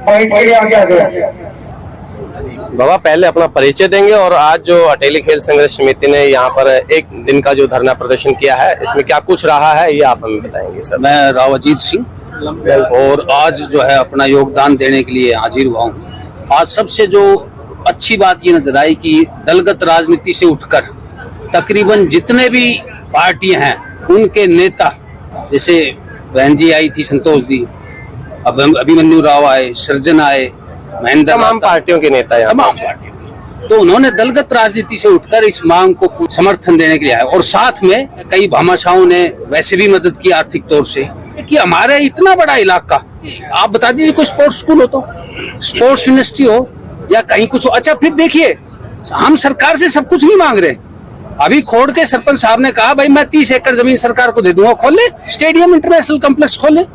Point के लिए आगे आ जाए। बाबा पहले अपना परिचय देंगे और आज जो अटेली खेल संघर्ष समिति ने यहाँ पर एक दिन का जो धरना प्रदर्शन किया है इसमें क्या कुछ रहा है ये आप हमें बताएंगे सर। मैं राव अजीत सिंह और आज जो है अपना योगदान देने के लिए हाजिर हुआ हूँ। आज सबसे जो अच्छी बात ये नजर आई कि दलगत राजनीति से उठकर तकरीबन जितने भी पार्टियां हैं उनके नेता, जैसे बहन जी आई थी संतोष दी, अब अभिमन्यु राव आए, सृजन आए, महेंद्र, तमाम पार्टियों के नेता यहाँ तमाम पार्टियों के, तो उन्होंने दलगत राजनीति से उठकर इस मांग को समर्थन देने के लिए आए। और साथ में कई भामाशाहों ने वैसे भी मदद की आर्थिक तौर से कि हमारे इतना बड़ा इलाका, आप बता दीजिए कोई स्पोर्ट्स स्कूल हो, तो स्पोर्ट्स यूनिवर्सिटी हो या कहीं कुछ हो। अच्छा फिर देखिए, हम सरकार से सब कुछ नहीं मांग रहे। अभी खोड़ के सरपंच साहब ने कहा भाई मैं 30 एकड़ जमीन सरकार को दे दूंगा, खोल ले स्टेडियम, इंटरनेशनल कॉम्प्लेक्स खोल ले।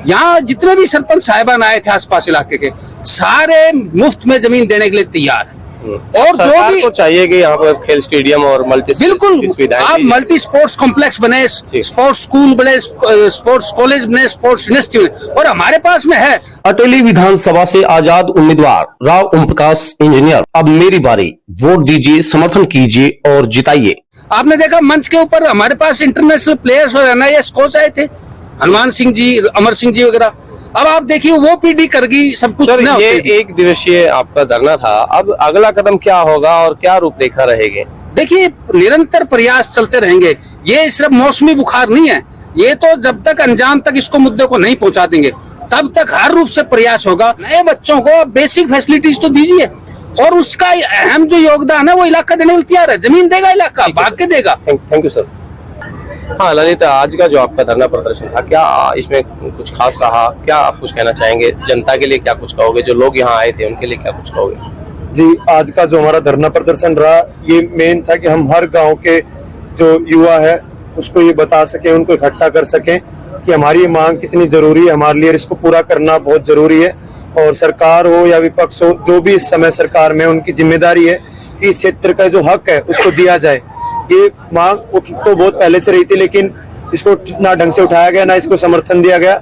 यहाँ जितने भी सरपंच साहिबान आए थे आसपास इलाके के, सारे मुफ्त में जमीन देने के लिए तैयार है। और जो भी को चाहिए कि यहाँ पर खेल स्टेडियम और मल्टी, बिल्कुल आप मल्टी स्पोर्ट्स कॉम्प्लेक्स बने, स्पोर्ट्स स्कूल बने, स्पोर्ट्स कॉलेज बने, स्पोर्ट्स यूनिवर्सिटी बने, और हमारे पास में है। अटेली विधानसभा से आजाद उम्मीदवार राव ओम प्रकाश इंजीनियर, अब मेरी बारी, वोट दीजिए, समर्थन कीजिए और जिताइए। आपने देखा मंच के ऊपर हमारे पास इंटरनेशनल प्लेयर्स और NIS कोच आए थे, हनुमान सिंह जी, अमर सिंह जी वगैरह। अब आप देखिए वो पीढ़ी करगी सब कुछ। सर ये एक दिवसीय आपका धरना था, अब अगला कदम क्या होगा और क्या रूपरेखा रहेगी? देखिए निरंतर प्रयास चलते रहेंगे। ये सिर्फ मौसमी बुखार नहीं है, ये तो जब तक अंजाम तक इसको मुद्दे को नहीं पहुंचा देंगे तब तक हर रूप से प्रयास होगा। नए बच्चों को बेसिक फैसिलिटीज तो दीजिए, और उसका अहम जो योगदान है वो इलाका देने के लिए तैयार है। जमीन देगा इलाका, भाग के देगा। Thank you sir. हाँ ललित, आज का जो आपका धरना प्रदर्शन था, क्या इसमें कुछ खास रहा? क्या आप कुछ कहना चाहेंगे? जनता के लिए क्या कुछ कहोगे? जो लोग यहाँ आए थे उनके लिए क्या कुछ कहोगे? जी, आज का जो हमारा धरना प्रदर्शन रहा, ये मेन था कि हम हर गांव के जो युवा है उसको ये बता सकें, उनको इकट्ठा कर सकें कि हमारी ये मांग कितनी जरूरी है हमारे लिए, इसको पूरा करना बहुत जरूरी है। और सरकार हो या विपक्ष हो, जो भी इस समय सरकार में, उनकी जिम्मेदारी है कि इस क्षेत्र का जो हक है उसको दिया जाए। ये मांग उठ तो बहुत पहले से रही थी, लेकिन इसको ना ढंग से उठाया गया, ना इसको समर्थन दिया गया।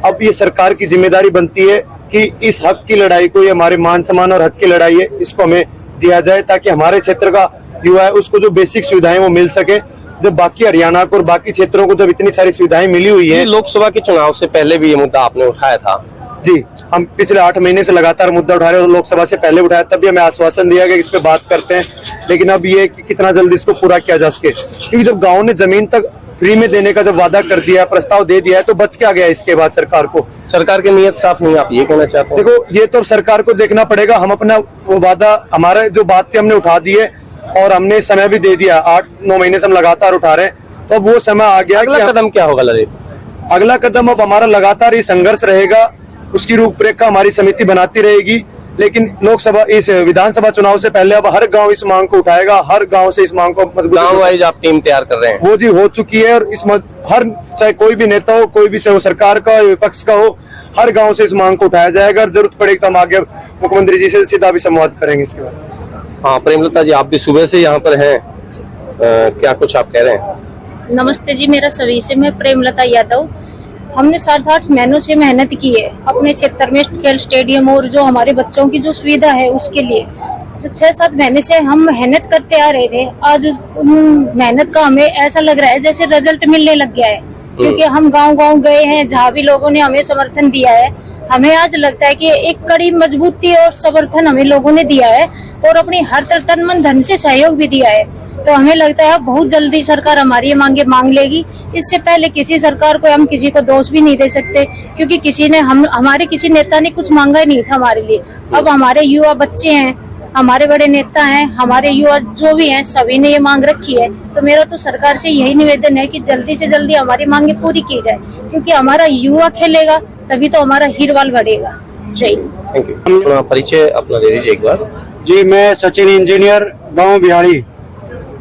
अब ये सरकार की जिम्मेदारी बनती है कि इस हक की लड़ाई को, ये हमारे मान सम्मान और हक की लड़ाई है, इसको हमें दिया जाए ताकि हमारे क्षेत्र का युवा है उसको जो बेसिक सुविधाएं वो मिल सके। जब बाकी हरियाणा को और बाकी क्षेत्रों को जब इतनी सारी सुविधाएं मिली हुई है। लोकसभा के चुनाव से पहले भी ये मुद्दा आपने उठाया था? जी, हम पिछले 8 महीने से लगातार मुद्दा उठा रहे हैं। लोकसभा से पहले उठाया, तब भी हमें आश्वासन दिया गया इस पे बात करते हैं, लेकिन अब ये कि कितना जल्दी इसको पूरा किया जा सके। क्योंकि जब गांव ने जमीन तक फ्री में देने का जब वादा कर दिया, प्रस्ताव दे दिया है, तो बच क्या गया इसके बाद सरकार को? सरकार की नीयत साफ नहीं, आप ये कहना चाहते हैं? देखो, ये तो सरकार को देखना पड़ेगा। हम अपना वो वादा, हमारा जो बात थी हमने उठा दी है और हमने समय भी दे दिया। 8-9 महीने से हम लगातार उठा रहे हैं, तो अब वो समय आ गया। अगला कदम क्या होगा ललित? अगला कदम अब हमारा लगातार ये संघर्ष रहेगा, उसकी रूपरेखा हमारी समिति बनाती रहेगी। लेकिन लोकसभा, इस विधानसभा चुनाव से पहले अब हर गांव इस मांग को उठाएगा, हर गांव से इस मांग को मजबूत, गांव वाइज आप टीम तैयार कर रहे हैं? वो जी हो चुकी है, और इस हर, चाहे कोई भी नेता हो, कोई भी, चाहे वो सरकार का हो, विपक्ष का हो, हर गांव से इस मांग को उठाया जाएगा। और जरूरत पड़ेगी तो हम आगे मुख्यमंत्री जी से सीधा भी संवाद करेंगे इसके बाद। हाँ प्रेमलता जी, आप भी सुबह से यहाँ पर हैं, क्या कुछ आप कह रहे हैं? नमस्ते जी, मेरा सभी से, मैं प्रेमलता यादव। हमने 7-8 महीनों से मेहनत की है अपने क्षेत्र में खेल स्टेडियम और जो हमारे बच्चों की जो सुविधा है उसके लिए। जो 6-7 महीने से हम मेहनत करते आ रहे थे, आज उस मेहनत का हमें ऐसा लग रहा है जैसे रिजल्ट मिलने लग गया है। क्योंकि हम गांव-गांव गए हैं, जहाँ भी लोगों ने हमें समर्थन दिया है, हमें आज लगता है कि एक कड़ी मजबूती और समर्थन हमें लोगों ने दिया है और अपनी हर तन मन धन से सहयोग भी दिया है। तो हमें लगता है बहुत जल्दी सरकार हमारी ये मांगे मांग लेगी। इससे पहले किसी सरकार को हम किसी को दोष भी नहीं दे सकते, क्योंकि किसी ने हमारे किसी नेता ने कुछ मांगा ही नहीं था हमारे लिए। अब हमारे युवा बच्चे हैं, हमारे बड़े नेता हैं, हमारे युवा जो भी हैं, सभी ने ये मांग रखी है। तो मेरा तो सरकार से यही निवेदन है कि जल्दी से जल्दी हमारी मांगे पूरी की जाए, क्योंकि हमारा युवा खेलेगा तभी तो हमारा हीरवाल बढ़ेगा। जय। Thank you. अपना परिचय अपना दे दीजिए एक बार। जी, मैं सचिन इंजीनियर, गांव बिहाड़ी।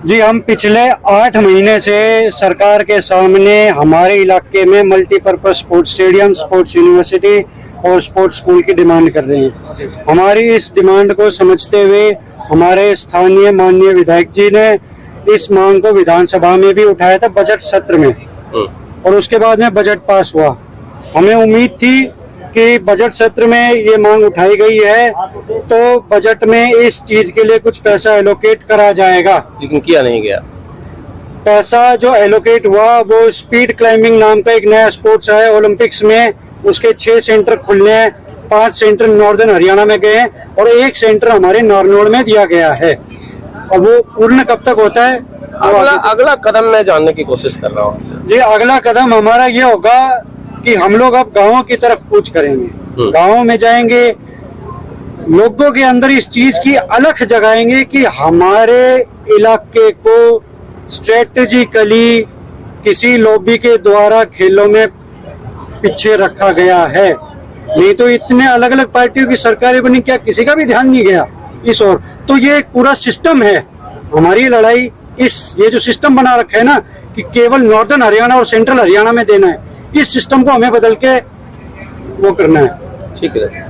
जी, हम पिछले 8 महीने से सरकार के सामने हमारे इलाके में multipurpose sports stadium, sports university और स्पोर्ट्स स्कूल की डिमांड कर रहे हैं। हमारी इस डिमांड को समझते हुए हमारे स्थानीय माननीय विधायक जी ने इस मांग को विधानसभा में भी उठाया था बजट सत्र में, और उसके बाद में बजट पास हुआ। हमें उम्मीद थी कि बजट सत्र में ये मांग उठाई गई है, तो बजट में इस चीज के लिए कुछ पैसा एलोकेट करा जाएगा। लेकिन किया नहीं गया। पैसा जो एलोकेट हुआ वो स्पीड क्लाइंबिंग नाम का एक नया स्पोर्ट्स है ओलंपिक्स में, उसके 6 सेंटर खुलने हैं, 5 सेंटर नॉर्दर्न हरियाणा में गए हैं और 1 सेंटर हमारे नारनौल में दिया गया है। और वो पूर्ण कब तक होता है? अगला कदम मैं जानने की कोशिश कर रहा हूँ आपसे। जी, अगला कदम हमारा ये होगा कि हम लोग अब गाँव की तरफ कूच करेंगे, गाँव में जाएंगे, लोगों के अंदर इस चीज की अलख जगाएंगे कि हमारे इलाके को स्ट्रेटेजिकली किसी लॉबी के द्वारा खेलों में पीछे रखा गया है। नहीं तो इतने अलग अलग पार्टियों की सरकारें बनी, क्या किसी का भी ध्यान नहीं गया इस ओर? तो ये एक पूरा सिस्टम है हमारी लड़ाई। ये जो सिस्टम बना रखा है ना कि केवल नॉर्दर्न हरियाणा और सेंट्रल हरियाणा में देना है, इस सिस्टम को हमें बदल के वो करना है। ठीक है।